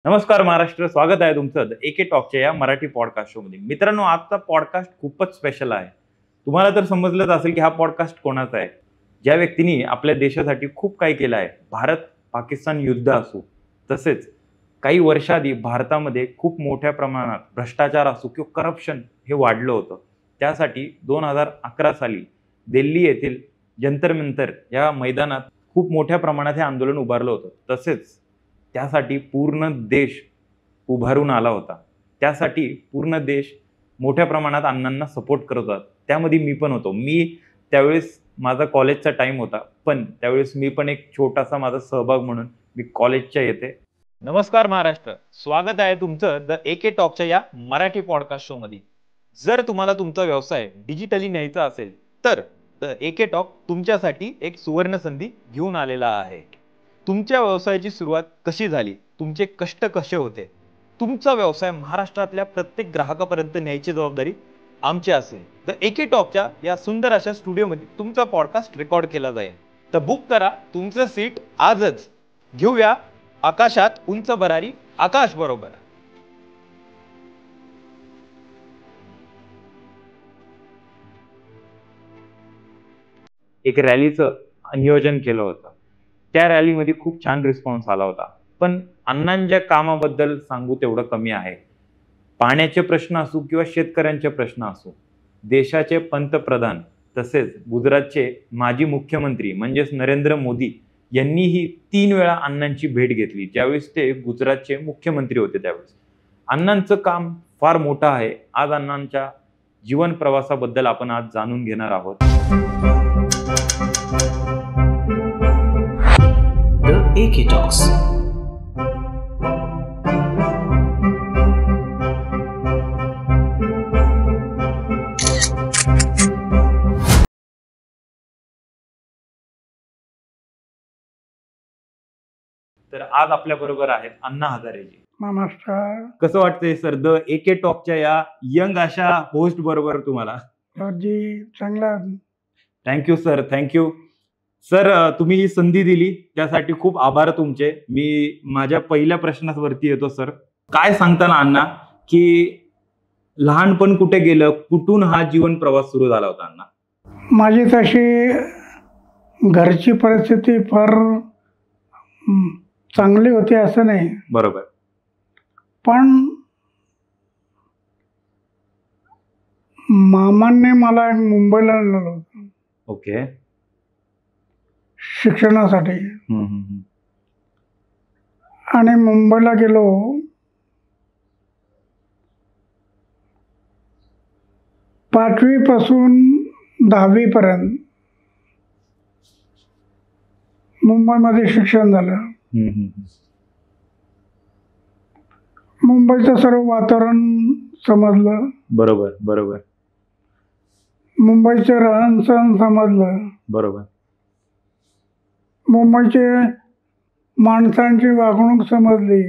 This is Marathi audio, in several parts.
नमस्कार महाराष्ट्र, स्वागत आहे तुमचं द एके टॉकच्या या मराठी पॉडकास्ट शो मध्ये. मित्रांनो, आजचा पॉडकास्ट खूपच स्पेशल आहे. तुम्हाला तर समजलंच असेल की हा पॉडकास्ट कोणाचा आहे. ज्या व्यक्तीने आपल्या देशासाठी खूप काही केलं आहे. भारत पाकिस्तान युद्ध असो, तसेच काही वर्षाआधी भारतामध्ये खूप मोठ्या प्रमाणात भ्रष्टाचार असो किंवा करप्शन हे वाढलं होतं. त्यासाठी 2011 साली दिल्ली येथील जंतर मंतर या मैदानात खूप मोठ्या प्रमाणात हे आंदोलन उभारलं होतं. तसेच त्यासाठी पूर्ण देश उभारून आला होता. त्यासाठी पूर्ण देश मोठ्या प्रमाणात अण्णांना सपोर्ट करत होता. त्यामध्ये मी पण होतो. त्यावेळेस माझा कॉलेजचा टाइम होता, पण त्यावेळेस मी पण एक छोटासा माझा सहभाग म्हणून मी कॉलेजच्या येते. नमस्कार महाराष्ट्र, स्वागत आहे तुमचं द एके टॉकच्या या मराठी पॉडकास्ट शो मध्ये. जर तुम्हाला तुमचा व्यवसाय डिजिटली न्यायचा असेल तर द एके टॉक तुमच्यासाठी एक सुवर्ण संधी घेऊन आलेला आहे. तुमच्या व्यवसायाची सुरुवात कशी झाली, तुमचे कष्ट कसे होते, तुमचा व्यवसाय महाराष्ट्रातल्या प्रत्येक ग्राहकापर्यंत न्यायची जबाबदारी आमची असेल. द एके टॉकच्या या सुंदर अशा स्टुडिओमध्ये तुमचा पॉडकास्ट रेकॉर्ड केला जाईल. तर बुक करा तुमचं सीट आजच. घेऊया आकाशात उंच भरारी आकाश बरोबर. एक रॅलीचं नियोजन केलं होतं. त्या रॅलीमध्ये खूप छान रिस्पॉन्स आला होता. पण अण्णांच्या कामाबद्दल सांगू तेवढं कमी आहे. पाण्याचे प्रश्न असो किंवा शेतकऱ्यांचे प्रश्न असो, देशाचे पंतप्रधान तसेच गुजरातचे माजी मुख्यमंत्री म्हणजेच नरेंद्र मोदी यांनीही 3 वेळा अण्णांची भेट घेतली, ज्यावेळेस ते गुजरातचे मुख्यमंत्री होते. त्यावेळेस अण्णांचं काम फार मोठं आहे. आज अण्णांच्या जीवन प्रवासाबद्दल आपण आज जाणून घेणार आहोत. द एके टॉक्स. तर आज आपल्या बरोबर आहेत अण्णा हजारेजी. नमस्कार. कसं वाटतंय सर द एके टॉकच्या या यंग अशा होस्ट बरोबर तुम्हाला? जी चांगला. Thank you sir, thank you sir. तुम्ही ही संधी दिली त्यासाठी खूप आभार तुमचे. मी माझ्या पहिल्या प्रश्नावरती येतो सर. काय सांगताना अण्णा की लहानपण कुठे गेलं, कुठून हा जीवन प्रवास सुरू झाला होता अण्णा? माझी तशी घरची परिस्थिती फार चांगली होती असं नाही, बरोबर. पण मामांनी मला मुंबईला आणलं होतं ओके. शिक्षणासाठी. आणि मुंबईला गेलो. पाचवीपासून 10वी मुंबईमध्ये शिक्षण झालं. मुंबईचं सर्व वातावरण समजलं. बरोबर बरोबर मुंबईचं रहनसहन समजलं. बरोबर. मुंबईचे माणसांची वागणूक समजली.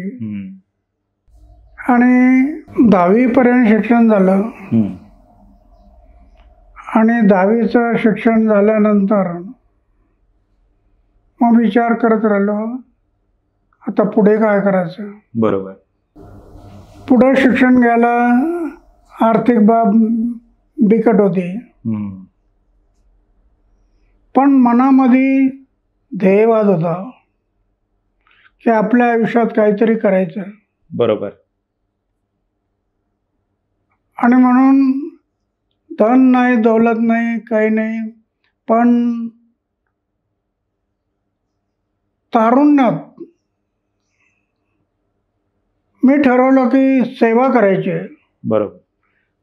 आणि 10वीपर्यंत शिक्षण झालं. आणि 10वीचं शिक्षण झाल्यानंतर मग विचार करत राहिलो, आता पुढे काय करायचं. बरोबर. पुढे शिक्षण घ्यायला आर्थिक बाब बिकट होती, पण मनामध्ये ध्येयवाद होता की आपल्या आयुष्यात काहीतरी करायचं. बरोबर. आणि म्हणून धन नाही, दौलत नाही, काही नाही, पण तारुण्यात मी ठरवलं की सेवा करायची. बरोबर.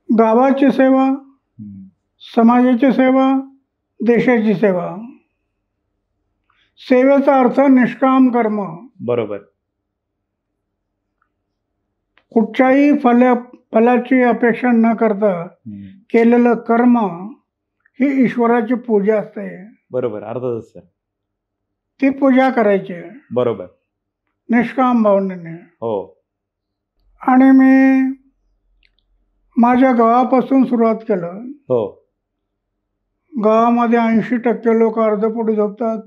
गावाची सेवा, समाजाची सेवा, देशाची सेवा. सेवेचा अर्थ निष्काम कर्म. बरोबर. कुठच्याही फलाची अपेक्षा न करता केलेलं कर्म ही ईश्वराची पूजा असते. बरोबर. अर्थातच सर. ती पूजा करायची. बरोबर. निष्काम भावनेने. हो. आणि मी माझ्या गावापासून सुरुवात केलं. हो. गावामध्ये 80% लोक अर्धपोटी झोपतात.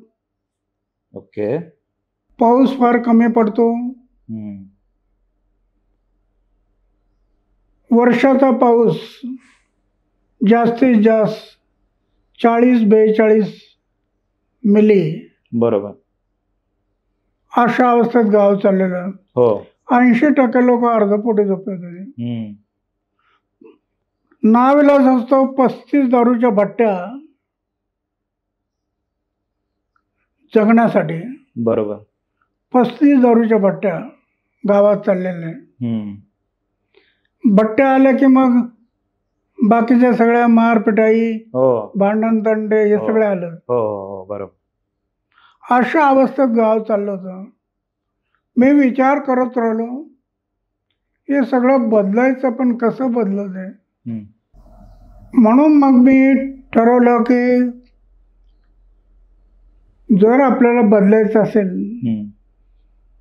ओके. पाऊस फार कमी पडतो. वर्षाचा पाऊस जास्तीत जास्त 40-42 मिली बरोबर. अशा अवस्थेत गाव चाललेलं. हो. 80% लोक अर्धपोटी झोपत होते. हम्म. नाविलाज असतो 35 दारूच्या भट्ट्या जगण्यासाठी. बरोबर. 35 दारूच्या भट्ट्या गावात चाललेल्या. हम्म. भट्ट्या आल्या की मग बाकीच्या सगळ्या मारपिटाई, हो भांडण तंडे हे हो. सगळे आलं. हो हो बरोबर. अशा अवस्थेत गाव चाललं होतं. मी विचार करत राहिलो हे सगळं बदलायचं, पण कसं बदलायचं. हम्म. म्हणून मग मी ठरवलं की जर आपल्याला बदलायचं असेल हम्म.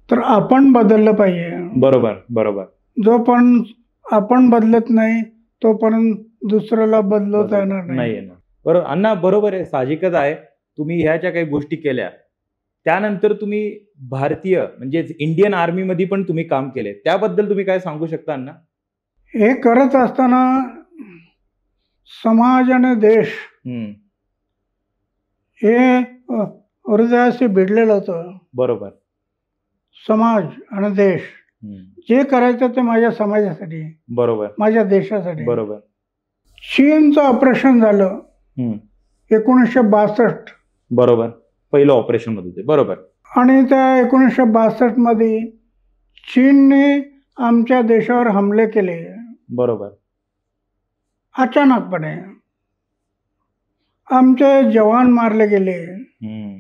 तर आपण बदललं पाहिजे. बरोबर बरोबर. जोपर्यंत आपण बदलत नाही तोपर्यंत दुसऱ्याला बदलवता येणार नाही नाही. येणार. बरोबर अण्णा, बरोबर आहे, साहजिकच आहे. तुम्ही ह्या ज्या काही गोष्टी केल्या त्यानंतर तुम्ही भारतीय म्हणजेच इंडियन आर्मी मध्ये पण तुम्ही काम केले, त्याबद्दल तुम्ही काय सांगू शकता अण्णा? हे करत असताना समाज आणि देश हम्म. हे हृदयाशी भिडलेलं होतं. बरोबर. समाज आणि देश हम्म. जे करायचं ते माझ्या समाजासाठी, बरोबर माझ्या देशासाठी. बरोबर. चीनचं ऑपरेशन झालं हम्म. 1962 बरोबर. पहिलं ऑपरेशन मध्ये होते. बरोबर. आणि त्या 1962 मध्ये चीनने आमच्या देशावर हमले केले बरोबर. अचानकपणे. आमचे जवान मारले गेले. हम्म.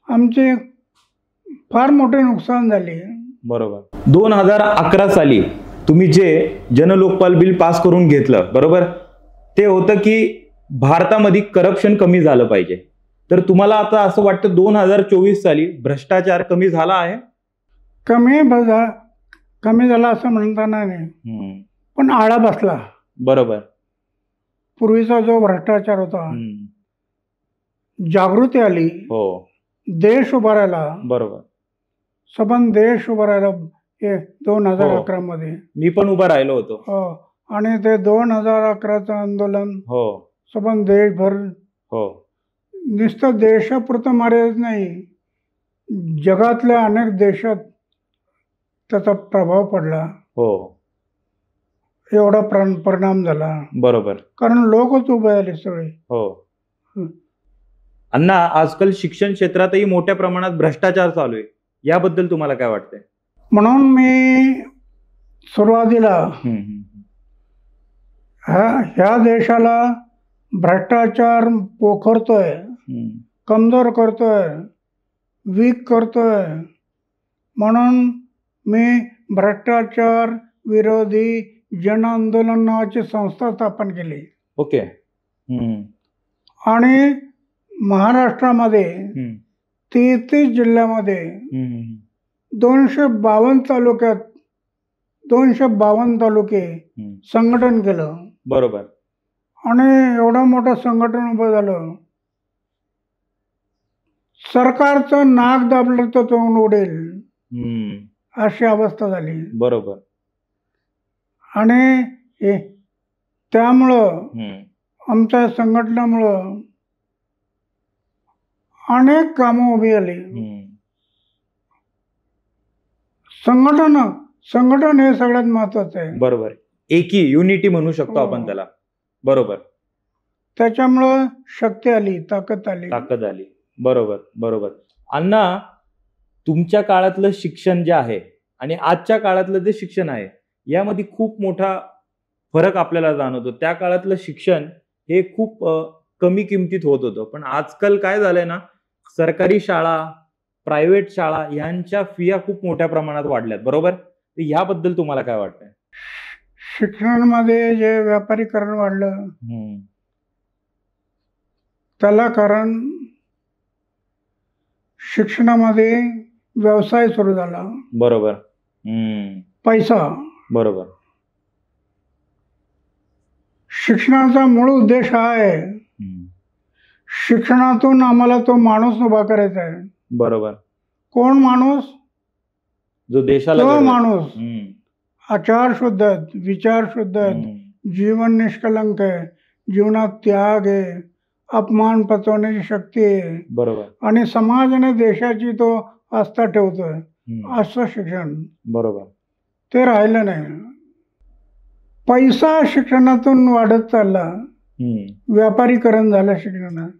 आमचे फार मोठे नुकसान झाले. बरोबर. 2011 साली तुम्ही जे जनलोकपाल बिल पास करून घेतलं, बरोबर, ते होतं की भारतामध्ये करप्शन कमी झालं पाहिजे. तर तुम्हाला आता असं वाटतं 2024 साली भ्रष्टाचार कमी झाला आहे? कमी झाला असं म्हणता नाही, पण आळा बसला. बरोबर. पूर्वीचा जो भ्रष्टाचार होता, हम्म. जागृती आली. हो. देश उभा राहिला. बरोबर. सबंध देश उभा राहिला. हे 2011 हो. मध्ये मी पण उभा राहिलो होतो. हो. आणि ते 2011चं आंदोलन हो सबंध देशभर, हो. नुसतं देशापुरतं मर्यादित नाही, जगातल्या अनेक देशात त्याचा प्रभाव पडला. हो. एवढा परिणाम झाला. बरोबर. कारण लोकच उभे झाले सगळे. हो. अण्णा, आजकाल शिक्षण क्षेत्रातही मोठ्या प्रमाणात भ्रष्टाचार चालू आहे, याबद्दल तुम्हाला काय वाटतंय? म्हणून मी सुरुवातीला ह्या देशाला भ्रष्टाचार पोखरतोय, कमजोर करतोय, वीक करतोय, म्हणून मी भ्रष्टाचार विरोधी जन आंदोलन नावाची संस्था स्थापन केली. ओके. आणि महाराष्ट्रामध्ये 33 जिल्ह्यामध्ये 252 तालुक्यात 252 तालुके संघटन केलं. बरोबर. आणि एवढं मोठं संघटन उभं झालं, सरकारचं नाक दाबलं तर तोंड उडेल अशी अवस्था झाली. बरोबर. आणि त्यामुळं आमच्या संघटनेमुळं अनेक कामं उभी आली. संघटन हे सगळ्यात महत्वाचं आहे. बरोबर. एकी, युनिटी म्हणू शकतो आपण त्याला. बरोबर. त्याच्यामुळं शक्ती आली, ताकद आली. बरोबर बरोबर. अण्णा, तुमच्या काळातलं शिक्षण जे आहे आणि आजच्या काळातलं जे शिक्षण आहे यामध्ये खूप मोठा फरक आपल्याला जाणवतो. त्या काळातलं शिक्षण हे खूप कमी किमतीत होत होतं, पण आजकाल काय झालंय ना, सरकारी शाळा, प्रायव्हेट शाळा यांच्या फिया खूप मोठ्या प्रमाणात वाढल्यात. बरोबर. तर याबद्दल तुम्हाला काय वाटतंय? शिक्षणामध्ये जे व्यापारीकरण वाढलं त्याला कारण शिक्षणामध्ये व्यवसाय सुरू झाला. बरोबर. पैसा. बरोबर. शिक्षणाचा मूळ उद्देश हा आहे, शिक्षणातून आम्हाला तो माणूस उभा करायचा आहे. बरोबर. कोण माणूस? जो देशाला तो गरज आहे. माणूस हम्म, आचार शुद्ध आहेत, विचार शुद्ध आहेत, हम्म, जीवन निष्कलंक आहे, जीवनात त्याग आहे, अपमान पचवण्याची शक्ती आहे बरोबर. आणि समाज आणि देशाची तो आस्था ठेवतोय, हम्म, असं शिक्षण बरोबर. ते राहिलं नाही. पैसा शिक्षणातून वाढत चालला, हम्म, व्यापारीकरण झालं शिक्षणात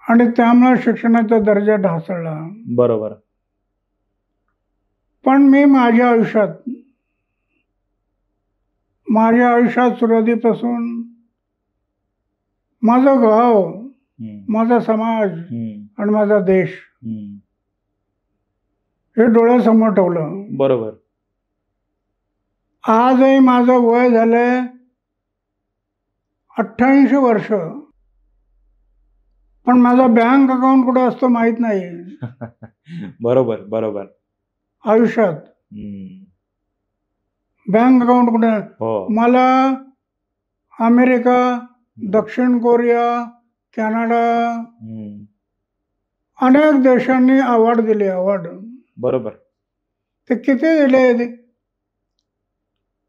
आणि त्यामुळे शिक्षणाचा दर्जा ढासळला. बरोबर. पण मी माझ्या आयुष्यात सुरुवातीपासून माझं गाव, हम्म, माझा समाज हम्म, आणि माझा देश हम्म, हे डोळ्यासमोर ठेवलं. बरोबर. आजही माझं वय झालंय 88 वर्ष, पण माझा बँक अकाउंट कुठे असतो माहित नाही. बरोबर बरोबर. आयुष्यात हम्म, बँक अकाउंट कुठे, हो. मला अमेरिका, दक्षिण कोरिया, कॅनडा हम्म, अनेक देशांनी अवॉर्ड दिले. अवॉर्ड बरोबर. ते किती दिले?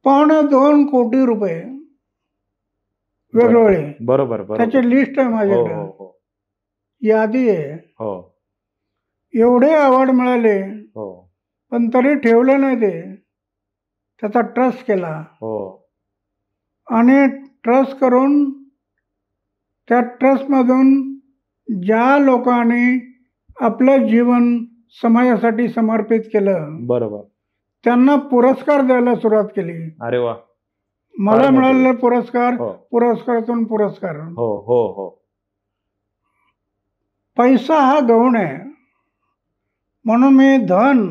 2.25 कोटी रुपये वेगवेगळे. बरोबर बरोबर. त्याची लिस्ट आहे हो माझ्याकडे, हो हो यादी आहे. हो एवढे अवॉर्ड मिळाले, हो पण तरी ठेवलं नाही ते. त्याचा ट्रस्ट केला हो आणि ट्रस्ट करून त्या ट्रस्टमधून ज्या लोकांनी आपलं जीवन समाजासाठी समर्पित केलं बरोबर. त्यांना पुरस्कार द्यायला सुरुवात केली. अरे वा. मला फार मोठी मिळालेले गोष्ट. पुरस्कार, हो पुरस्कारातून पुरस्कार. हो हो हो पैसा हा गौण आहे, म्हणून मी धन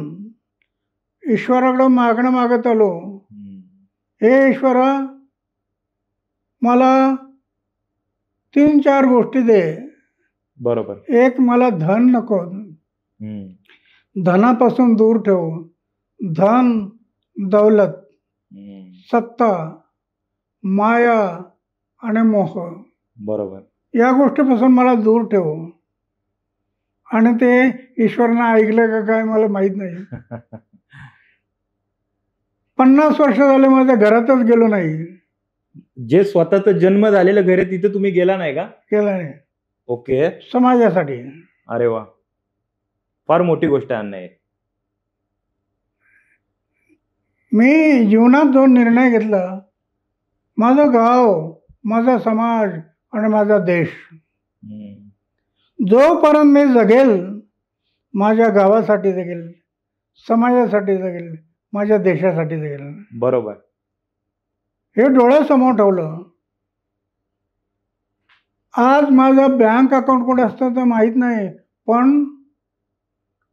ईश्वराकडे मागणं मागत आलो. हम्म, हे ईश्वरा, मला 3-4 गोष्टी दे. बरोबर. एक, मला धन नको, हम्म, धनापासून दूर ठेव. धन, दौलत, हम्म, सत्ता, माया आणि मोह बरोबर. या गोष्टीपासून मला दूर ठेव. आणि ते ईश्वरानं ऐकलं का काय मला माहित नाही. 50 वर्ष झाले माझ्या घरातच गेलो नाही, जे स्वतःचा जन्म झालेलं घर आहे तिथे तुम्ही गेला नाही का? केलं नाही. ओके. समाजासाठी. अरे वा, फार मोठी गोष्ट आहे अण्णा हे. मी जीवनात जो निर्णय घेतला, माझं गाव, माझा समाज आणि माझा देश, हम्म, जोपर्यंत मी जगेल, माझ्या गावासाठी जगेल, समाजासाठी जगेल, माझ्या देशासाठी जगेल. बरोबर. हे डोळ्यासमोर ठेवलं. आज माझं बँक अकाउंट कुठे असतं ते माहीत नाही, पण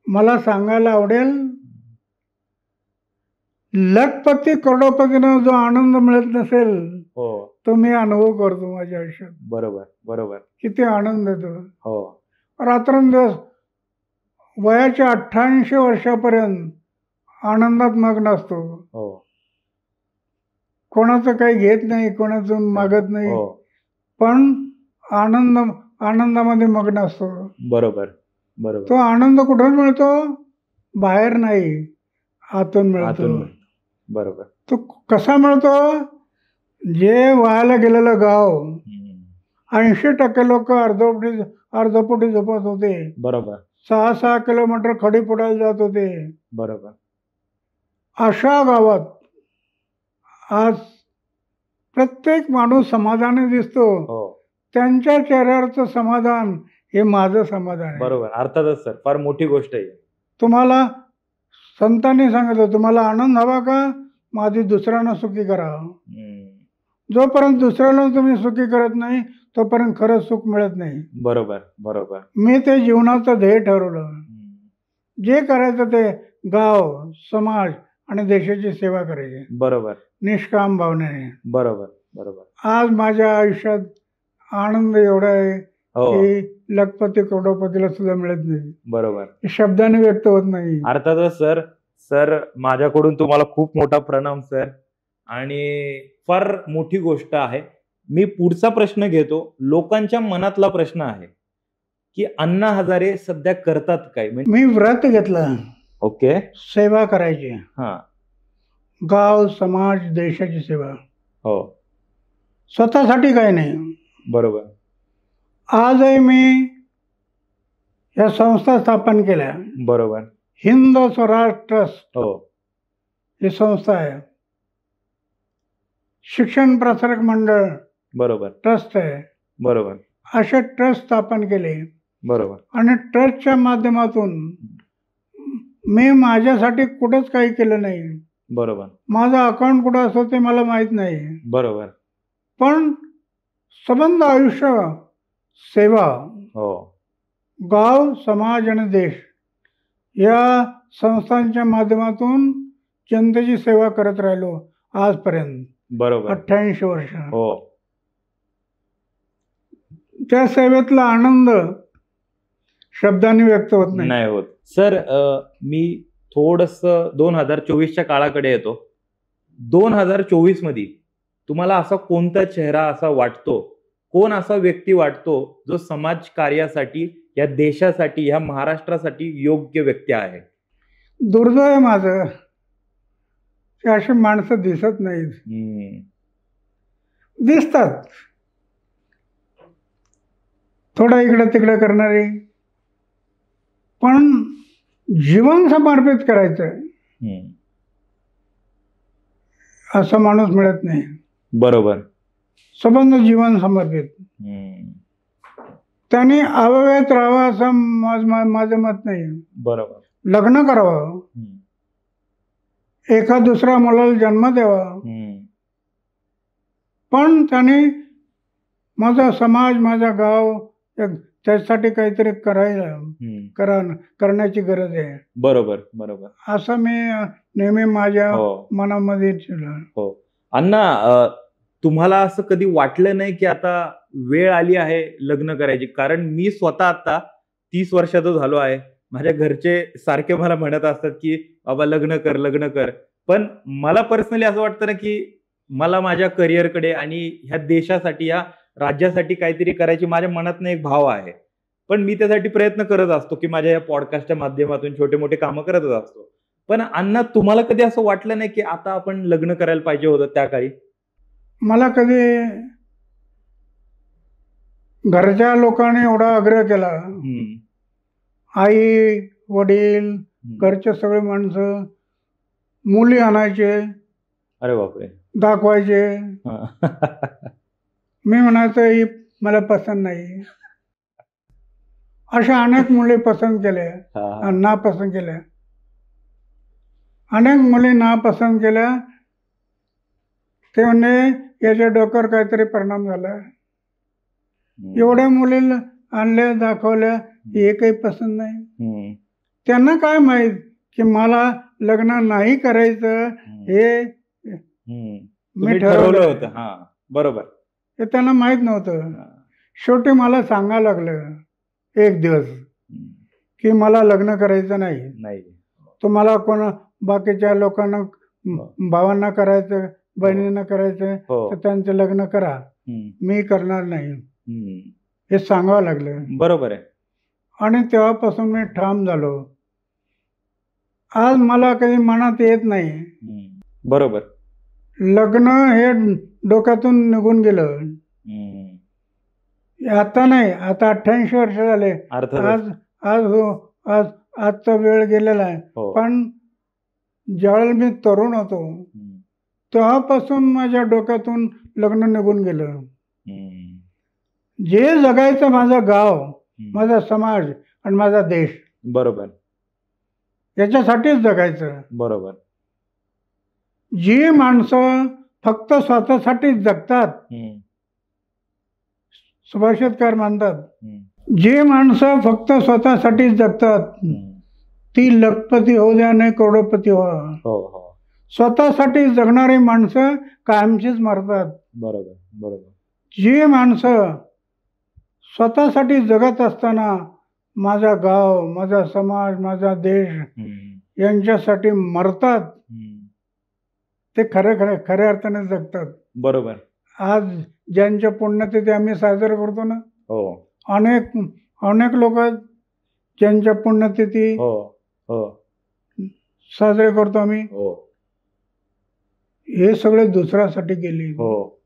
मला सांगायला आवडेल, लखपती करोडपतीनं जो आनंद मिळत नसेल हो तो मी अनुभव करतो माझ्या आयुष्यात. बरोबर बरोबर. किती आनंद येतो. हो रात्रंदिवस वयाच्या 88 वर्षापर्यंत आनंदात मग्न असतो. हो कोणाचं काही घेत नाही, कोणाचं मागत नाही, हो पण आनंदामध्ये मग्न असतो. बरोबर बरोबर. तो आनंद कुठून मिळतो? बाहेर नाही, आतून मिळतो. आतून मिळतो. बरोबर. तो कसा मिळतो? जे व्हायला गेलेलं गाव, हम्म, 80% लोक अर्धपोटी झोपत होते, बरोबर 6-6 किलोमीटर खडी फोडायला जात होते. बरोबर. अशा गावात आज प्रत्येक माणूस समाधानी दिसतो. हो त्यांच्या चेहऱ्यावरचं समाधान हे माझं समाधान आहे. बरोबर. अर्थातच सर, फार मोठी गोष्ट आहे. तुम्हाला संतांनी सांगितलं, तुम्हाला आनंद हवा का? माझी दुसऱ्यांना सुखी करा. हम्म, जोपर्यंत दुसऱ्याला तुम्ही सुखी करत नाही, तोपर्यंत खरं सुख मिळत नाही. बरोबर बरोबर. मी ते जीवनाचं ध्येय ठरवलं. हम्म, जे करायचं ते गाव, समाज आणि देशाची सेवा करायची, बरोबर निष्काम भावनेने. बरोबर बरोबर. आज माझ्या आयुष्यात आनंद एवढा आहे हो की लखपती करोडपतीला सुद्धा मिळत नाही, बरोबर. शब्दाने व्यक्त होत नाही. अर्थातच सर. सर, माझ्याकडून तुम्हाला खूप मोठा प्रणाम सर. आणि फार मोठी गोष्ट आहे. मी पुढचा प्रश्न घेतो. लोकांच्या मनातला प्रश्न आहे की अण्णा हजारे सध्या करतात काय? म्हणजे मी व्रत घेतलं. ओके. सेवा करायची. हा. गाव, समाज, देशाची सेवा. हो. स्वतःसाठी काही नाही. बरोबर. आजही मी या संस्था स्थापन केल्या. बरोबर. हिंद स्वराज ट्रस्ट हो. ही संस्था आहे. शिक्षण प्रसारक मंडळ बरोबर. ट्रस्ट आहे. बरोबर. असे ट्रस्ट स्थापन केले बरोबर. आणि ट्रस्टच्या माध्यमातून मी माझ्यासाठी कुठंच काही केलं नाही. बरोबर. माझं अकाउंट कुठं असतं ते मला माहीत नाही. बरोबर. पण संबंध आयुष्य सेवा, हो. गाव, समाज आणि देश या संस्थांच्या माध्यमातून जनतेची सेवा करत राहिलो आजपर्यंत. बरोबर. 88 वर्ष. हो. त्या सेवेतला आनंद शब्दांनी व्यक्त होत नाही. नाही होत. सर, मी थोडस 2024च्या काळाकडे येतो. 2024 मध्ये तुम्हाला असा कोणता चेहरा असा वाटतो, कोण असा व्यक्ती वाटतो जो समाज कार्यासाठी, या देशासाठी, या महाराष्ट्रासाठी योग्य व्यक्ती आहे? दुर्दैव आहे माझं, अशी माणसं दिसत नाहीत. दिसतात थोडं इकडे तिकडे करणारी, पण जीवन समर्पित करायचं असा माणूस मिळत नाही. बरोबर. संबंध जीवन समर्पित. त्यांनी अव्ययत राहावं असं माझं मत नाही. बरोबर. लग्न करावं, एका दुसऱ्या मुलाला जन्म द्यावा, पण त्याने माझा समाज, माझा गाव त्यासाठी काहीतरी करण्याची गरज आहे. बरोबर. बरोबर. असं मी नेहमी माझ्या मनामध्ये हो. अण्णा, तुम्हाला असं कधी वाटलं नाही की आता वेळ आली आहे लग्न करायची? कारण मी स्वतः आता 30 वर्षाचा झालो आहे. माझ्या घरचे सारखे मला म्हणत असतात की बाबा लग्न कर, लग्न कर. पण मला पर्सनली असं वाटतं ना की मला माझ्या करिअरकडे आणि ह्या देशासाठी, ह्या राज्यासाठी काहीतरी करायची माझ्या मनात एक भाव आहे. पण मी त्यासाठी प्रयत्न करत असतो की माझ्या या पॉडकास्टच्या माध्यमातून छोटे मोठे कामं करतच असतो. पण अण्णा, तुम्हाला कधी असं वाटलं नाही की आता आपण लग्न करायला पाहिजे होतं त्या काळी? मला कधी घरच्या लोकांनी एवढा आग्रह केला, आई वडील घरचे सगळे माणसं मुली आणायचे, अरे बापरे, दाखवायचे. मी म्हणायचं ही मला पसंत नाही. अशा अनेक मुली पसंत केल्या, नापसंत केल्या. अनेक मुली नापसंत केल्या. ते म्हणजे याच्या डोक्यावर काहीतरी परिणाम झाला. एवढ्या मुलीला आणल्या, दाखवल्या, एकही पसंत नाही. त्यांना काय माहित की मला लग्न नाही करायचं हे मी ठरवलं होतं. बरोबर. हे त्यांना माहित नव्हतं. शेवटी मला सांगायला लागलं एक दिवस की मला लग्न करायचं नाही. तुम्हाला कोण बाकीच्या लोकांना, भावांना करायचं, बहिणींना करायचं तर त्यांचं लग्न करा, मी करणार नाही, हे सांगावं लागलं. बरोबर आहे. आणि तेव्हापासून मी ठाम झालो. आज मला काही मनात येत नाही. बरोबर. लग्न हे डोक्यातून निघून गेलं. आता नाही, आता 88 वर्ष झाले. आज आजचा वेळ गेलेला आहे. पण ज्यावेळेला मी तरुण होतो तेव्हापासून माझ्या डोक्यातून लग्न निघून गेलं. जे जगायचं माझं गाव, माझा समाज आणि माझा देश, बरोबर, याच्यासाठीच जगायचं. बरोबर. जी माणसं फक्त स्वतःसाठीच जगतात, सुभाषितकार म्हणतात, जी माणसं फक्त स्वतःसाठीच जगतात ती लखपती होऊ द्या नाही करोडपती हो. स्वतःसाठी जगणारी माणसं कायमचीच मरतात. बरोबर. बरोबर. जी माणसं स्वतःसाठी जगत असताना माझा गाव, माझा समाज, माझा देश यांच्यासाठी मरतात ते खऱ्या अर्थाने जगतात. बरोबर. आज ज्यांच्या पुण्यतिथी आम्ही साजरे करतो ना, अनेक लोक ज्यांच्या पुण्यतिथी साजरे करतो आम्ही, हो हे सगळे दुसऱ्यासाठी गेले, हो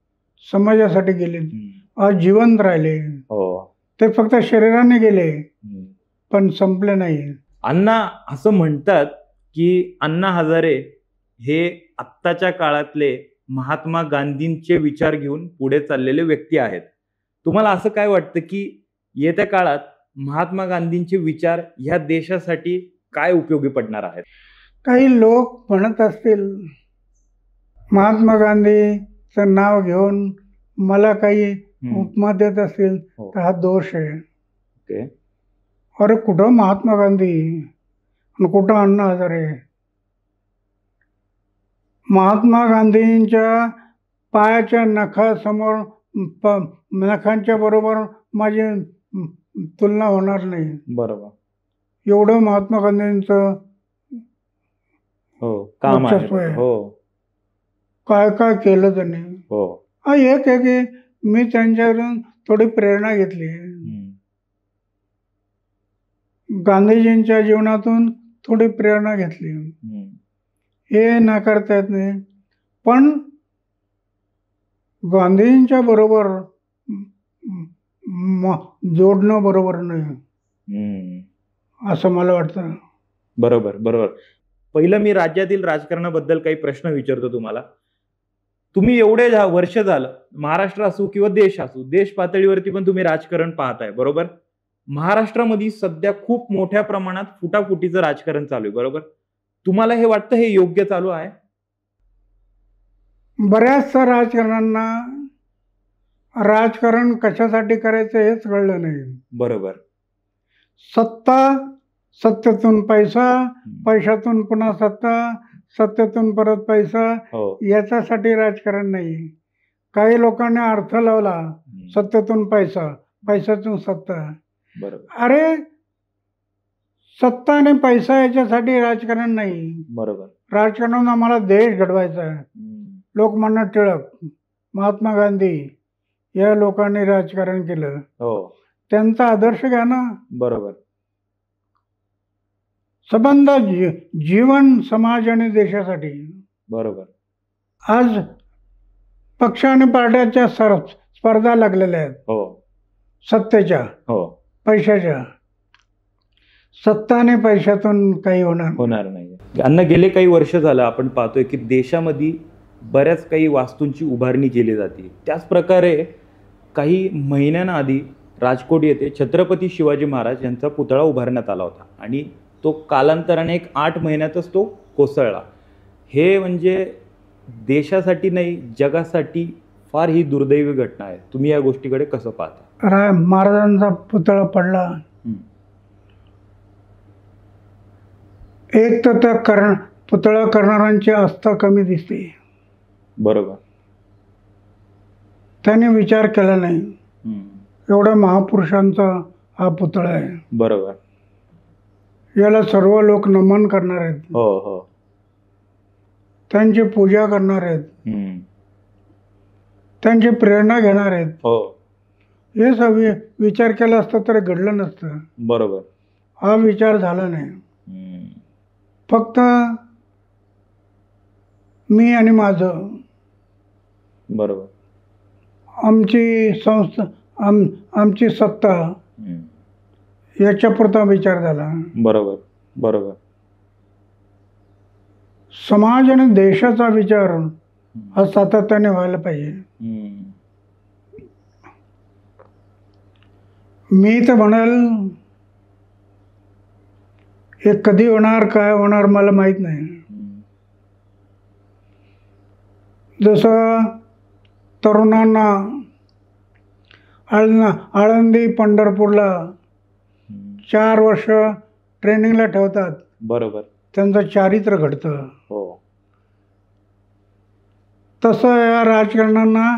समाजासाठी गेले, हम्म, आज जिवंत राहिले. हो ते फक्त शरीराने गेले हम्म. पण संपले नाही. अण्णा असं म्हणतात की अण्णा हजारे हे आत्ताच्या काळातले महात्मा गांधींचे विचार घेऊन पुढे चाललेले व्यक्ती आहेत. तुम्हाला असं काय वाटतं की येत्या काळात महात्मा गांधींचे विचार ह्या देशासाठी काय उपयोगी पडणार आहेत? काही लोक म्हणत असतील महात्मा गांधीचं नाव घेऊन मला काही उपमा देत असतील हो. तर हा दोष आहे. ओके. अरे कुठं महात्मा गांधी आणि कुठं अण्णा हजारे. महात्मा गांधींच्या पायाच्या नखासमोर नखांच्या बरोबर माझी तुलना होणार नाही. बरोबर. एवढं महात्मा गांधींचं हो काम आहे. वर्चस्व आहे. हो काय काय केलं त्यांनी. हो हा एक आहे की मी त्यांच्याकडून थोडी प्रेरणा घेतली. हम्म, गांधीजींच्या जीवनातून थोडी प्रेरणा घेतली. हम्म, हे नाकारता येत नाही. पण गांधीजींच्या बरोबर जोडणं बरोबर नाही हम्म. असं मला वाटतं. बरोबर बरोबर. पहिलं मी राज्यातील राजकारणाबद्दल काही प्रश्न विचारतो तुम्हाला. तुम्ही एवढे वर्ष झालं महाराष्ट्र असो किंवा देश असो, देश पातळीवरती पण तुम्ही राजकारण पाहताय बरोबर. महाराष्ट्रामध्ये सध्या खूप मोठ्या प्रमाणात फुटाफुटीचं राजकारण चालू आहे बरोबर. तुम्हाला हे वाटतं हे योग्य चालू आहे? बऱ्याचशा राजकारण्यांना राजकारण कशासाठी करायचं हेच कळलं नाही. बरोबर. सत्ता, सत्तेतून पैसा, पैशातून पुन्हा सत्ता, सत्तेतून परत पैसा, हो याच्यासाठी राजकारण नाही. काही लोकांनी अर्थ लावला सत्तेतून पैसा, पैशातून सत्ता. बरोबर. अरे सत्ता आणि पैसा याच्यासाठी राजकारण नाही. बरोबर. राजकारण आम्हाला देश घडवायचा आहे. लोकमान्य टिळक, महात्मा गांधी या लोकांनी राजकारण केलं. हो त्यांचा आदर्श घ्या ना. बरोबर. संबंध जीवन, समाज आणि देशासाठी. बरोबर. आज पक्ष आणि पार्ट्याच्या स्पर्धा लागलेल्या आहेत. हो सत्तेच्या, हो पैशाच्या. सत्ता आणि पैशातून काही होणार नाही. अण्णा गेले काही वर्ष झालं आपण पाहतोय की देशामध्ये बऱ्याच काही वास्तूंची उभारणी केली जाते. त्याच प्रकारे काही महिन्यांआधी राजकोट येथे छत्रपती शिवाजी महाराज यांचा पुतळा उभारण्यात आला होता आणि तो कालांतराने 8 महिन्यातच तो कोसळला. हे म्हणजे देशासाठी नाही जगासाठी फार ही दुर्दैवी घटना आहे. तुम्ही या गोष्टीकडे कसं पाहता? महाराजांचा पुतळा पडला. एक तर त्या पुतळा करणाऱ्यांची आस्था कमी दिसते. बरोबर. त्याने विचार केला नाही. एवढ्या महापुरुषांचा हा पुतळा आहे. बरोबर. याला सर्व लोक नमन करणार आहेत. हो हो. त्यांची पूजा करणार आहेत. त्यांची प्रेरणा घेणार आहेत. हो. हे सगळे विचार केला असता तर घडलं नसतं. बरोबर. हा विचार झाला नाही. फक्त मी आणि माझं, बरोबर, आमची संस्था, आमची सत्ता याच्यापुरता विचार झाला. बरोबर बरोबर. समाज आणि देशाचा विचार हा सातत्याने व्हायला पाहिजे. मी तर म्हणाल हे कधी होणार काय होणार मला माहित नाही. जसं तरुणांना आळंदी पंढरपूरला 4 वर्ष ट्रेनिंगला ठेवतात. बरोबर. त्यांचं चारित्र्य घडतं. हो. तसं या राजकारण्यांना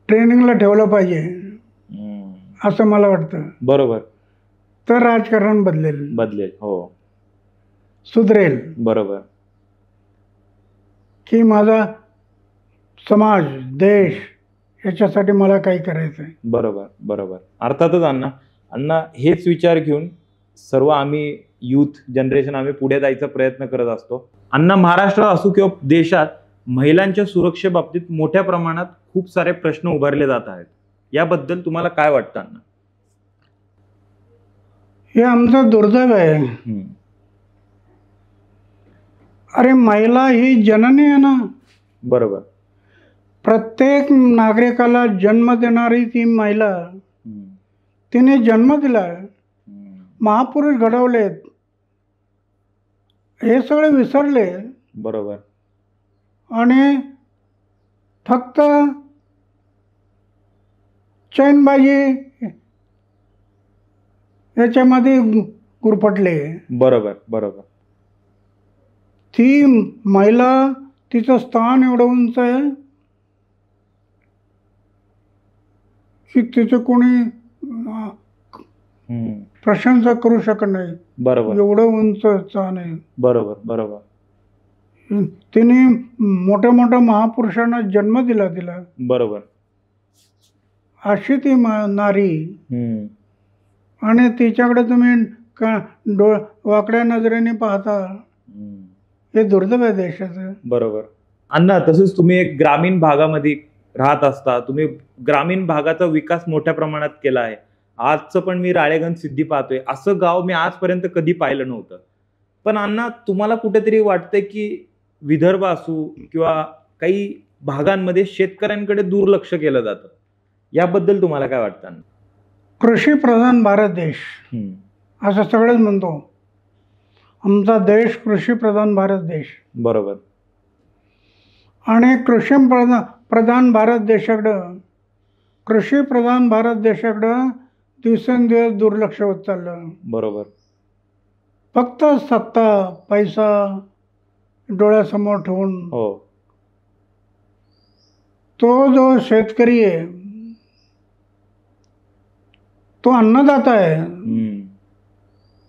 ट्रेनिंगला ठेवलं पाहिजे असं मला वाटतं. बरोबर. तर राजकारण बदलेल. हो. सुधरेल. बरोबर. की माझा समाज, देश याच्यासाठी मला काही करायचं आहे. बरोबर बरोबर. अर्थातच अण्णा हेच विचार घेऊन सर्व आम्ही युथ जनरेशन आम्ही पुढे जायचा प्रयत्न करत असतो. अण्णा, महाराष्ट्रात असो किंवा देशात महिलांच्या सुरक्षेबाबतीत मोठ्या प्रमाणात खूप सारे प्रश्न उभारले जात आहेत. याबद्दल तुम्हाला काय वाटतं अण्णा? हे आमचं दुर्दैव आहे. अरे महिला ही जननी आहे ना. बरोबर. प्रत्येक नागरिकाला जन्म देणारी ती महिला, तिने जन्म दिलाय, महापुरुष घडवलेत, हे सगळे विसरले. बरोबर. आणि फक्त चैनबाजी याच्यामध्ये गुरफटले. बरोबर. बरोबर. ती महिला, तिचं स्थान एवढं उंच आहे की तिचं कोणी प्रशंसा करू शकत नाही. बरोबर. एवढं उंच स्थान आहे. बरोबर. बरोबर. तिने मोठ्या मोठ्या महापुरुषांना जन्म दिला. बरोबर. अशी ती नारी, आणि तिच्याकडे तुम्ही वाकड्या नजरेने पाहता. हे दुर्दैव आहे देशाचं. बरोबर. अण्णा, तसंच तुम्ही एक ग्रामीण भागामध्ये राहत असता. तुम्ही ग्रामीण भागाचा विकास मोठ्या प्रमाणात केला आहे. आजचं पण मी राळेगण सिद्धी पाहतोय, असं गाव मी आजपर्यंत कधी पाहिलं नव्हतं. पण अण्णा, तुम्हाला कुठेतरी वाटतंय की विदर्भ असू किंवा काही भागांमध्ये शेतकऱ्यांकडे दुर्लक्ष केलं जातं, याबद्दल तुम्हाला काय वाटतं? कृषी प्रधान भारत देश असं सगळेच म्हणतो. आमचा देश कृषी प्रधान भारत देश. बरोबर. आणि कृषी प्रधान भारत देशाकडं, कृषी प्रधान भारत देशाकडं दिवसेंदिवस दुर्लक्ष होत चाललं. बरोबर. फक्त सत्ता, पैसा डोळ्यासमोर ठेवून. हो. तो जो शेतकरी आहे, तो अन्नदाता आहे,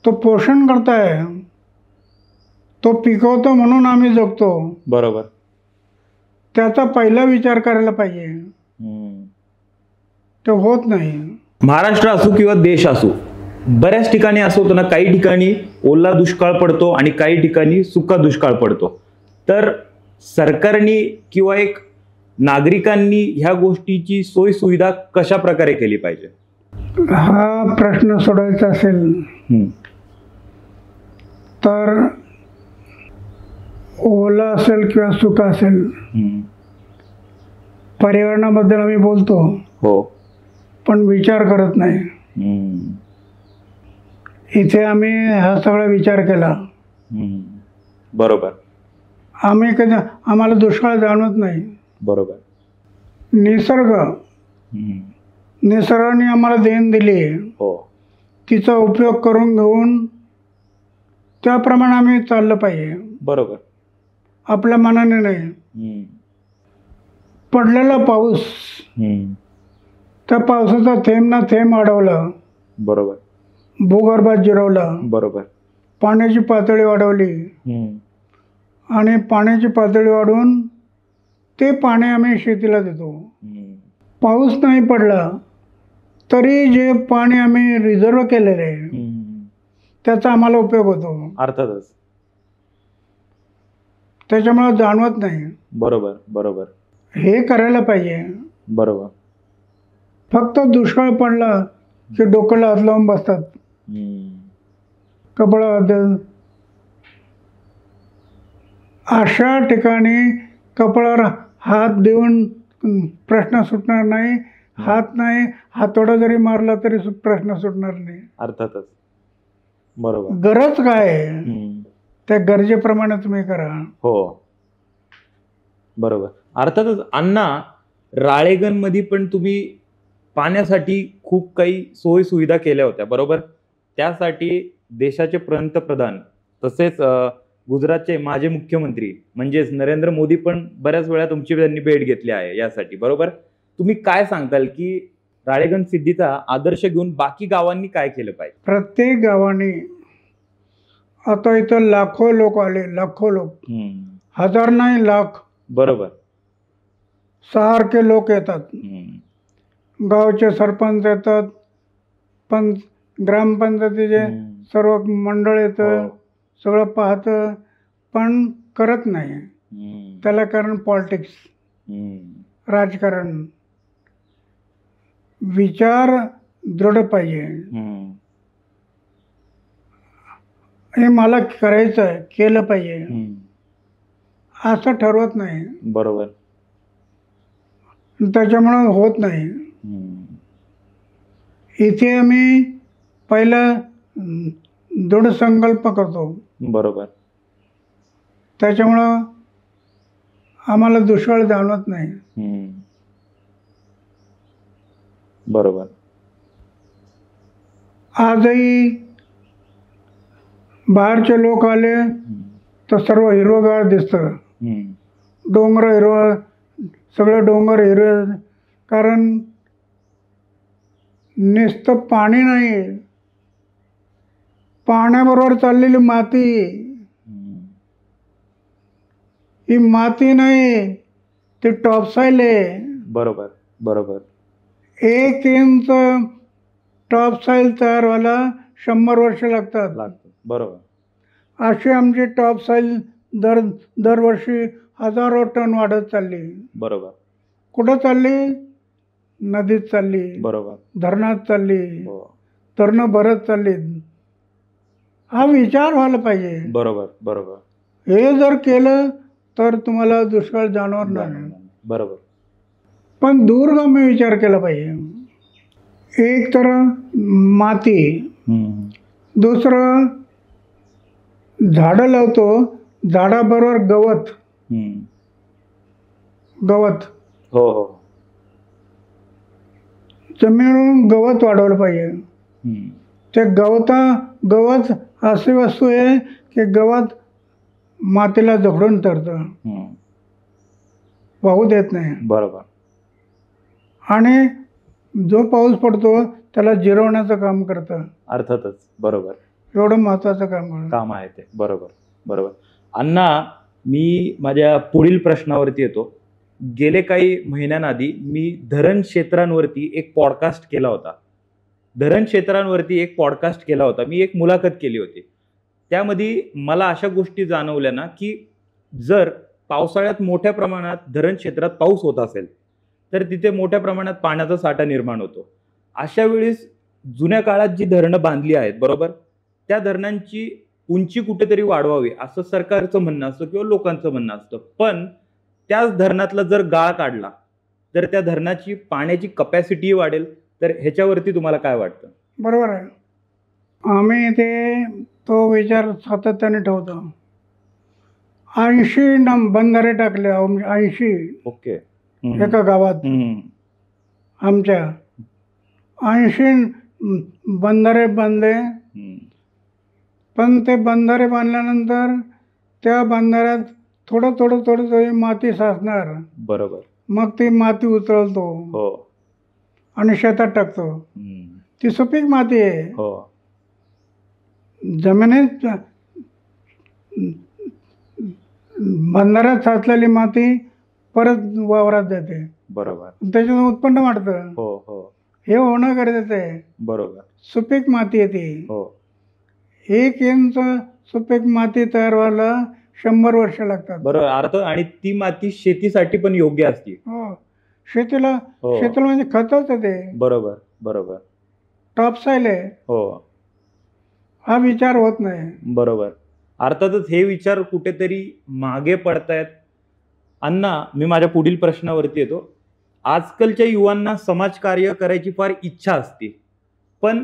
तो पोषण करताय, तो पिकवतो म्हणून आम्ही जगतो. बरोबर. त्याचा पहिला विचार करायला पाहिजे. ते होत नाही. महाराष्ट्र असो किंवा देश असो, बऱ्याच ठिकाणी असं होतं ना, काही ठिकाणी ओला दुष्काळ पडतो आणि काही ठिकाणी सुका दुष्काळ पडतो. तर सरकारने किंवा एक नागरिकांनी ह्या गोष्टीची सोय सुविधा कशा प्रकारे केली पाहिजे? हा प्रश्न सोडवायचा असेल तर ओला असेल किंवा सुका असेल, पर्यावरणाबद्दल आम्ही बोलतो. हो. पण विचार करत नाही. इथे आम्ही हा सगळा विचार केला. बरोबर. आम्ही कधी, आम्हाला दुष्काळ जाणवत नाही. बरोबर. निसर्गाने आम्हाला देण दिली. हो. तिचा उपयोग करून घेऊन त्याप्रमाणे आम्ही चाललं पाहिजे. बरोबर. आपल्या मनाने नाही. पडलेला पाऊस, त्या पावसाचा थेंब ना थेंब अडवला. बरोबर. भूगर्भात जिरवला. बरोबर. पाण्याची पातळी वाढवली. आणि पाण्याची पातळी वाढवून ते पाणी आम्ही शेतीला देतो. पाऊस नाही पडला तरी जे पाणी आम्ही रिझर्व केलेलं आहे त्याचा आम्हाला उपयोग होतो. अर्थातच. त्याच्यामुळे जाणवत नाही. बरोबर. बरोबर. हे करायला पाहिजे. बरोबर. फक्त दुष्काळ पडला की डोक्याला हात लावून बसतात. कपाळात. अशा ठिकाणी कपाळावर हात देऊन प्रश्न सुटणार नाही. हात नाही, हातोडा जरी मारला तरी प्रश्न सुटणार नाही. अर्थातच. बरोबर. गरज काय आहे त्या गरजेप्रमाणे तुम्ही करा. हो. बरोबर. अर्थातच. अण्णा, राळेगण मध्ये पण तुम्ही पाण्यासाठी खूप काही सोयी सुविधा केल्या होत्या, बरोबर? त्यासाठी देशाचे पंतप्रधान तसेच गुजरातचे माजी मुख्यमंत्री म्हणजेच नरेंद्र मोदी पण बऱ्याच वेळा तुमची त्यांनी भेट घेतली आहे यासाठी, बरोबर? तुम्ही काय सांगताल की राळेगण सिद्धीचा आदर्श घेऊन बाकी गावांनी काय केलं पाहिजे? प्रत्येक गावाने, आता इथं लाखो लोक आले, लाखो लोक, हजार नाही लाख. बरोबर. सारखे लोक येतात. गावचे सरपंच येतात, पण ग्रामपंचायतीचे सर्व मंडळ येतं, हो. सगळं पाहतं, पण करत नाही. हम्म. त्याला कारण पॉलिटिक्स, हम्म. राजकारण. विचार दृढ पाहिजे. हम्म. हे मला करायचं आहे, केलं पाहिजे हम्म. असं ठरवत नाही. बरोबर. त्याच्यामुळं होत नाही. हम्म. इथे आम्ही पहिला दृढ संकल्प करतो, बरोबर. त्याच्यामुळं आम्हाला दुष्काळ जाणवत नाही. हम्म. बरोबर. आजही बाहेरचे लोक आले हम्म. तर सर्व हिरवगार दिसतं. हम्म. डोंगर हिरवं, सगळे डोंगर हिरवे, कारण नुसतं पाणी नाही, पाण्याबरोबर चाललेली माती. हम्म. ही माती नाही, ती टॉपसाईल आहे. बरोबर. बरोबर. 1 इंच टॉपसाईल तयार व्हायला 100 वर्ष लागतात. बरोबर. अशी आमची टॉपसाईल दरवर्षी हजारो टन वाढत चालली. बरोबर. कुठं चालली? नदीत चालली, बरोबर. धरणात चालली, हो. धरणं भरत चालली. हा विचार व्हायला पाहिजे. बरोबर. बरोबर. हे जर केलं तर तुम्हाला दुष्काळ जाणवणार नाही. बरोबर. पण दूरगामी विचार केला पाहिजे. एक तर माती, हम्म. दुसरं झाडं लावतो, झाडाबरोबर गवत. हम्म. गवत हो. हो. जमिनीवरून गवत वाढवलं पाहिजे. हम्म. ते गवत अशी वस्तू आहे की गवत मातीला जखडून धरतं, हम्म. वाहू देत नाही. बरोबर. आणि जो पाऊस पडतो त्याला जिरवण्याचं काम करतं. अर्थातच. बरोबर. एवढं महत्त्वाचं काम. काम आहे ते. बरोबर. बरोबर. अण्णा, मी माझ्या पुढील प्रश्नावरती येतो. गेले काही महिन्यांआधी मी धरण क्षेत्रांवरती एक पॉडकास्ट केला होता. मी एक मुलाखत केली होती. त्यामध्ये मला अशा गोष्टी जाणवल्या ना, की जर पावसाळ्यात मोठ्या प्रमाणात धरण क्षेत्रात पाऊस होत असेल तर तिथे मोठ्या प्रमाणात पाण्याचा साठा निर्माण होतो. अशा वेळेस जुन्या काळात जी धरणं बांधली आहेत, बरोबर, त्या धरणांची उंची कुठेतरी वाढवावी असं सरकारचं म्हणणं असतं किंवा लोकांचं म्हणणं असतं. पण त्याच धरणातला जर गाळ काढला तर त्या धरणाची पाण्याची कपॅसिटी वाढेल. तर ह्याच्यावरती तुम्हाला काय वाटतं? बरोबर आहे. आम्ही इथे तो विचार सातत्याने ठेवतो. 80 बंधारे टाकले. 80 ओके. एका गावात आमच्या 80 बंधारे बांधले. पण ते बंधारे बांधल्यानंतर त्या बंधाऱ्यात थोडं माती साचणार. बरोबर. मग ती माती उचलतो हो. आणि शेतात टाकतो. ती सुपीक माती आहे. हो. जमिनीत बंधाऱ्यात साचलेली माती परत वावरात जाते. बरोबर. त्याच्यातून उत्पन्न वाढतं. हो. हो. हे होणं गरजेचं आहे. बरोबर. सुपीक माती आहे ती. हो. 1 इंच सुपीक माती तयार व्हायला 100 वर्ष लागतात. बरोबर. अर्थ आणि ती माती शेतीसाठी पण योग्य असते. हो. शेतीला हो. म्हणजे खतच आहे ते. बरोबर. बरोबर. टॉपसाईल आहे. हो. हा विचार होत नाही. बरोबर. अर्थातच हे विचार कुठेतरी मागे पडतायत. अण्णा, मी माझ्या पुढील प्रश्नावरती येतो. आजकालच्या युवांना समाजकार्य करायची फार इच्छा असते, पण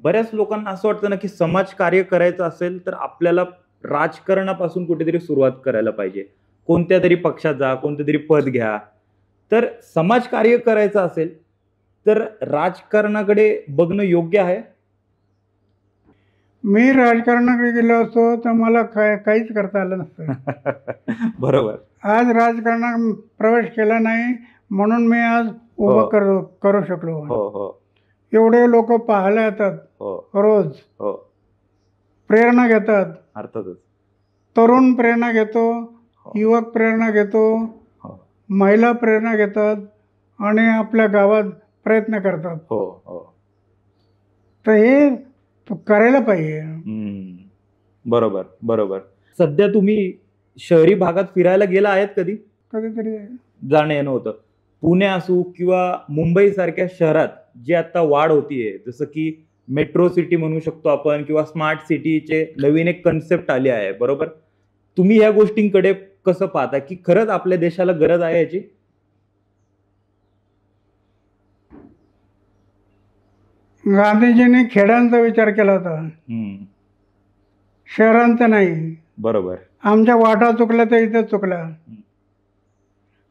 बऱ्याच लोकांना असं वाटतं ना की समाजकार्य करायचं असेल तर आपल्याला राजकारणापासून कुठेतरी सुरुवात करायला पाहिजे. कोणत्या तरी पक्षात जा, कोणतं तरी पद घ्या. तर समाजकार्य करायचं असेल तर राजकारणाकडे बघणं योग्य आहे? मी राजकारणाकडे गेलो असतो तर मला काहीच करता आलं नसतं. बरोबर. आज राजकारणात प्रवेश केला नाही म्हणून मी आज उभं करू शकलो. हो. हो. एवढे लोक पाहायला येतात. हो. रोज. हो. प्रेरणा घेतात. अर्थातच. तरुण प्रेरणा घेतो, युवक प्रेरणा घेतो, महिला प्रेरणा घेतात आणि आपल्या गावात प्रयत्न करतात. हो. हो. तर हे तो करायला पाहिजे. बरोबर बरोबर. सध्या तुम्ही शहरी भागात फिरायला गेला आहेत कधी? कधीतरी जाणं येणं होतं. पुणे असू किंवा मुंबई सारख्या शहरात जी आता वाढ होतीये, जसं की मेट्रो सिटी म्हणू शकतो आपण किंवा स्मार्ट सिटीचे नवीन एक कन्सेप्ट आली आहे, बरोबर? तुम्ही या गोष्टींकडे कसं पाहता की खरंच आपल्या देशाला गरज आहे याची? गांधीजींनी खेड्यांचा विचार केला होता, शहरांचा नाही. बरोबर. आमच्या वाटा चुकल्या तर इथेच चुकल्या.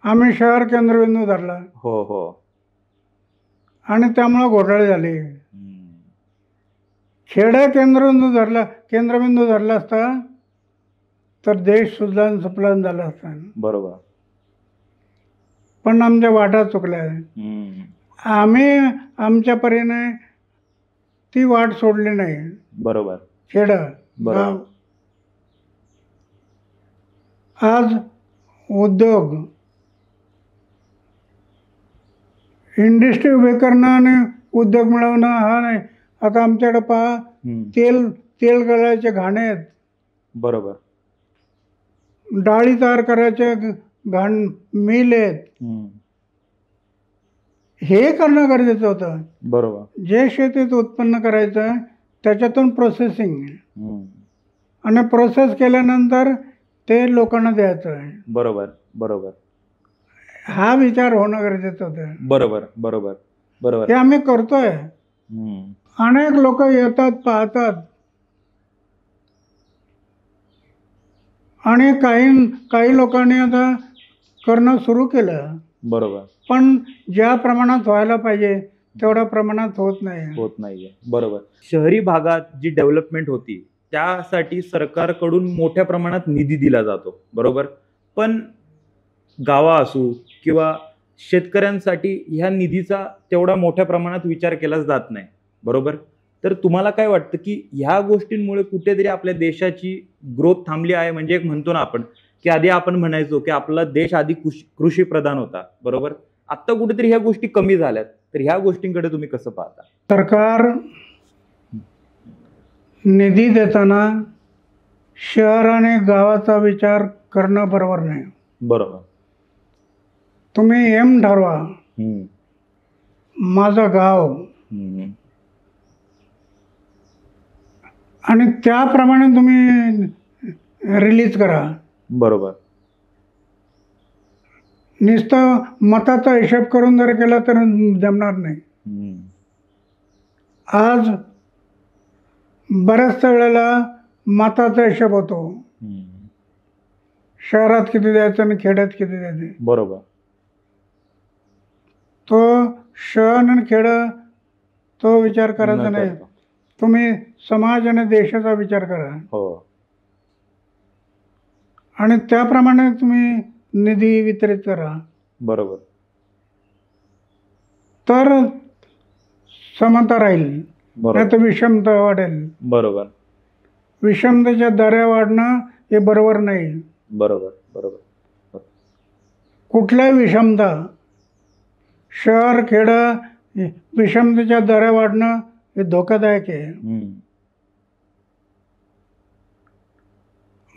आम्ही शहर केंद्रबिंदू धरला हो हो. आणि त्यामुळे घोटाळे झाले. खेड्या केंद्रबिंदू धरला असता तर देश सुद्धा सुफलान झाला असता. बरोबर. पण आमच्या वाटा चुकल्या. आम्ही आमच्या परीने ती वाट सोडली नाही. बरोबर. खेड बरोबर. गाव आज उद्योग इंडस्ट्री उभे करणं आणि उद्योग मिळवणं हा नाही. आता आमच्याकडे पहा, तेल गळायचे घाणे आहेत. बरोबर. डाळी तयार करायचे घाण मिल आहेत. हे करणं गरजेचं होतं. बरोबर. जे शेतीत उत्पन्न करायचं त्याच्यातून प्रोसेसिंग आणि प्रोसेस केल्यानंतर ते लोकांना द्यायचं आहे. बरोबर बरोबर. हा विचार होणं गरजेचं होतं. बरोबर बरोबर बरोबर. हे आम्ही करतोय. अनेक लोक येतात, पाहतात आणि काही लोकांनी आता करणं सुरू केलं. बरोबर. पण ज्या प्रमाणात व्हायला पाहिजे तेवढ्या प्रमाणात होत नाहीये. बरोबर. शहरी भागात जी डेव्हलपमेंट होती त्यासाठी सरकारकडून मोठ्या प्रमाणात निधी दिला जातो, बरोबर? पण गावा असू किंवा शेतकऱ्यांसाठी ह्या निधीचा तेवढा मोठ्या प्रमाणात विचार केला जात नाही, बरोबर? तर तुम्हाला काय वाटतं की ह्या गोष्टींमुळे कुठेतरी आपल्या देशाची ग्रोथ थांबली आहे? म्हणजे एक म्हणतो ना आपण की आधी आपण म्हणायचो की आपला देश आधी कृषी प्रधान होता, बरोबर? आता कुठेतरी ह्या गोष्टी कमी झाल्यात. तर ह्या गोष्टींकडे तुम्ही कसं पाहता? सरकार निधी देताना शहर आणि गावाचा विचार करणं बरोबर नाही. बरोबर. तुम्ही एम ठरवा, माझं गाव, आणि त्याप्रमाणे तुम्ही रिलीज करा. बरोबर. नुसतं मताचा हिशोब करून जर केला तर जमणार नाही. आज बऱ्याचशा वेळेला मताचा हिशोब होतो. शहरात किती द्यायचं आणि खेड्यात किती द्यायचे. बरोबर. तो शहर आणि खेड तो विचार करायचा नाही. तुम्ही समाज आणि देशाचा विचार करा. हो. आणि त्याप्रमाणे तुम्ही निधी वितरित करा. बरोबर. तर समता राहील, नाही तर विषमता वाढेल. बरोबर. विषमतेच्या दऱ्या वाढणं हे बरोबर नाही. बरोबर बरोबर. कुठल्याही विषमता, शहर खेड विषमतेच्या दऱ्या वाढणं हे धोकादायक आहे.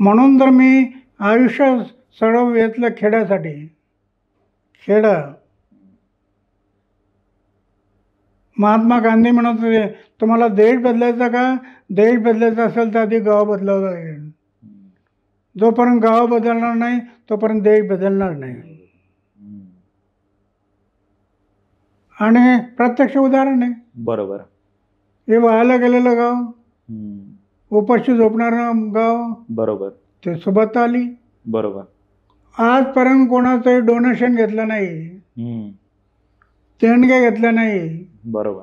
म्हणून तर मी आयुष्य सडव घेतलं खेड्यासाठी. खेड महात्मा गांधी म्हणत होते, तुम्हाला देश बदलायचा का? देश बदलायचा असेल तर आधी गाव बदलावं लागेल. जोपर्यंत गाव बदलणार नाही तोपर्यंत देश बदलणार नाही. आणि प्रत्यक्ष उदाहरण आहे. बरोबर. हे वाहायला गेलेलं गाव, उपाशी झोपणारं गाव, बरोबर, ते सोबत आली. बरोबर. आजपर्यंत कोणाचंही डोनेशन घेतलं नाही, देणग्या घेतल्या नाही, बरोबर,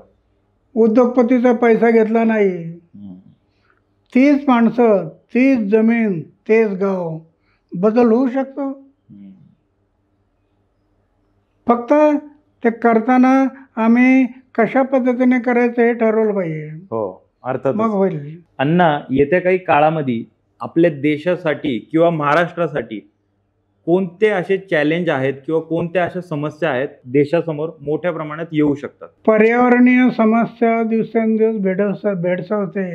उद्योगपतीचा पैसा घेतला नाही. तीच माणसं, तीच जमीन, तेच गाव, बदल होऊ शकतो. फक्त ते करताना आम्ही कशा पद्धतीने करायचं हे ठरवलं पाहिजे. हो, अर्थात मग होईल. अण्णा, येत्या काही काळामध्ये आपल्या देशासाठी किंवा महाराष्ट्रासाठी कोणते असे चॅलेंज आहेत किंवा कोणत्या अशा समस्या आहेत देशासमोर मोठ्या प्रमाणात येऊ शकतात? पर्यावरणीय समस्या दिवसेंदिवस भेडसावते.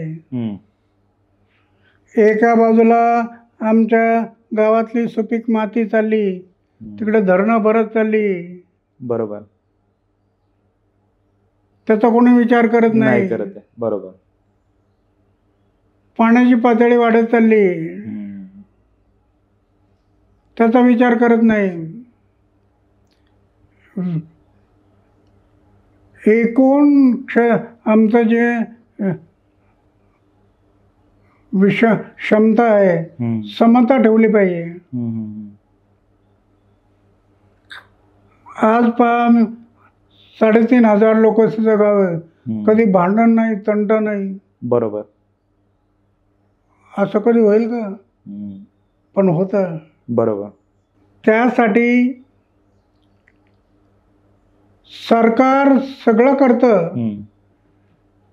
एका बाजूला आमच्या गावातली सुपीक माती चालली, तिकडे धरणं भरत चालली. बरोबर. त्याचा कोणी विचार करत नाही. करत आहे. बरोबर. पाण्याची पातळी वाढत चालली, त्याचा विचार करत नाही. एकूण आमचं जे क्षमता आहे, समता ठेवली पाहिजे. आज 3,500 लोकसंख्येचं गाव आहे, कधी भांडण नाही, तंट नाही. बरोबर. असं कधी होईल का? पण होतं. बरोबर. त्यासाठी सरकार सगळं करतं,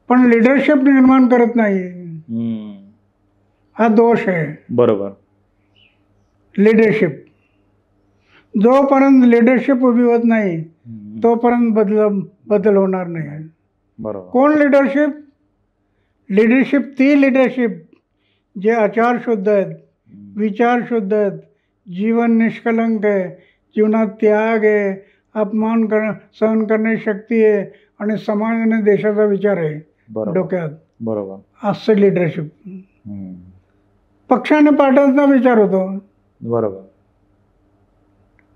पण लिडरशिप निर्माण करत नाही. हा दोष आहे. बरोबर. लिडरशिप जोपर्यंत लिडरशिप उभी होत नाही तोपर्यंत बदल होणार नाही. बरोबर. कोण लिडरशिप? लिडरशिप ती लिडरशिप जे आचार शुद्ध आहेत, विचार शुद्ध आहेत, जीवन निष्कलंक आहे, जीवनात त्याग आहे, अपमान सहन करण्याची शक्ती आहे आणि समाज आणि देशाचा विचार आहे डोक्यात. बरोबर. असं लिडरशिप. पक्ष आणि पार्ट्यांचा विचार होतो. बरोबर.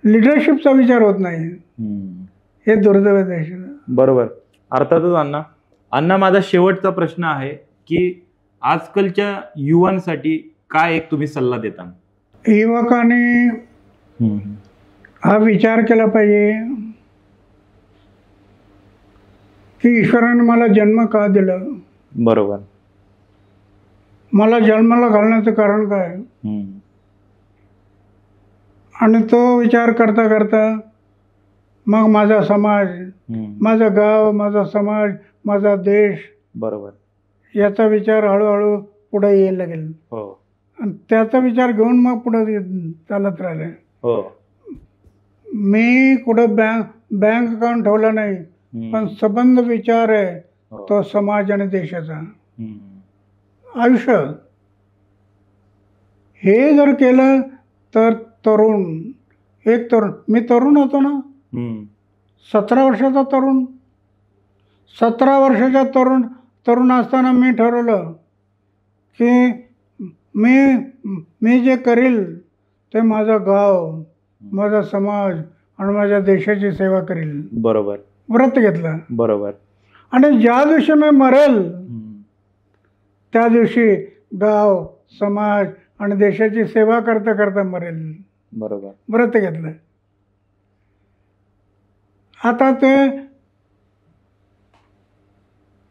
लिडरशिपचा विचार होत नाही. हे दुर्दैव आहे देशाचं. बरोबर. अर्थातच अण्णा माझा शेवटचा प्रश्न आहे की आजकालच्या युवांसाठी काय एक तुम्ही सल्ला देता? युवकांनी हा विचार केला पाहिजे की ईश्वराने मला जन्म का दिलं. बरोबर. मला जन्माला घालण्याचं कारण काय? आणि तो विचार करता करता मग माझा समाज, माझं गाव, माझा समाज, माझा देश, बरोबर, याचा विचार हळूहळू पुढे यायला लागेल. हो. आणि त्याचा विचार घेऊन मग पुढे चालत राहिले. हो. मी कुठं बँक अकाउंट ठेवला नाही, पण संबंध विचार आहे तो समाज आणि देशाचा. आयुष्य हे जर केलं तर मी तरुण होतो ना, 17 वर्षाचा तरुण. 17 वर्षाचा तरुण असताना मी ठरवलं की मी जे करील ते माझं गाव, माझा समाज आणि माझ्या देशाची सेवा करील. बरोबर. व्रत घेतलं. बरोबर. आणि ज्या दिवशी मी मरेल त्या दिवशी गाव, समाज आणि देशाची सेवा करता करता मरेल. बरोबर. व्रत घेतलं. आता ते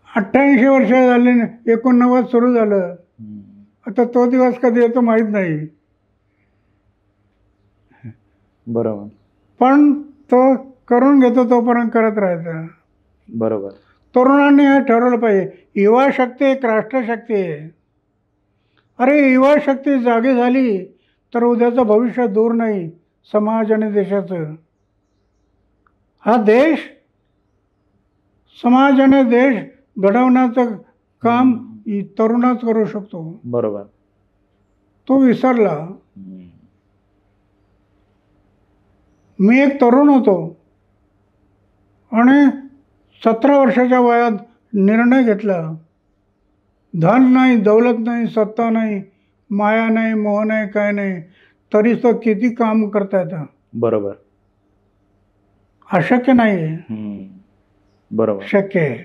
88 वर्ष झाले, 89 सुरू झालं. आता तो दिवस कधी येतो माहीत नाही. बरोबर. पण तो करून घेतो तोपर्यंत करत राहायचं. बरोबर. तरुणांनी हे ठरवलं पाहिजे, युवा शक्ती एक राष्ट्रशक्ती आहे. अरे युवा शक्ती जागी झाली तर उद्याचं भविष्य दूर नाही समाज आणि देशाचं. हा देश, समाज आणि देश घडवण्याचं काम तरुणच करू शकतो. बरोबर. तो विसरला. मी एक तरुण होतो आणि 17 वर्षाच्या वयात निर्णय घेतला. धन नाही, दौलत नाही, सत्ता नाही, माया नाही, मोह नाही, काय नाही, तरी तो किती काम करता येतं. बरोबर. अशक्य नाही. बरोबर. शक्य आहे.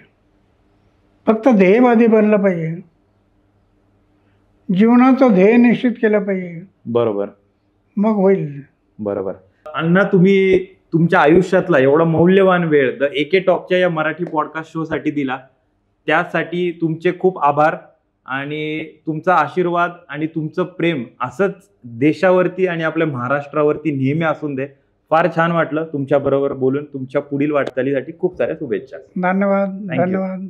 फक्त ध्येयवादी बनलं पाहिजे. जीवनाचं ध्येय निश्चित केलं पाहिजे. बरोबर. मग होईल. बरोबर. अण्णा, तुम्ही तुमच्या आयुष्यातला एवढा मौल्यवान वेळ द एके टॉकच्या या मराठी पॉडकास्ट शो साठी दिला, त्यासाठी तुमचे खूप आभार. आणि तुमचा आशीर्वाद आणि तुमचं प्रेम असंच देशावरती आणि आपल्या महाराष्ट्रावरती नेहमी असून दे. फार छान वाटलं तुमच्या बरोबर बोलून. तुमच्या पुढील वाटचालीसाठी खूप साऱ्या शुभेच्छा. धन्यवाद. Thank you. धन्यवाद.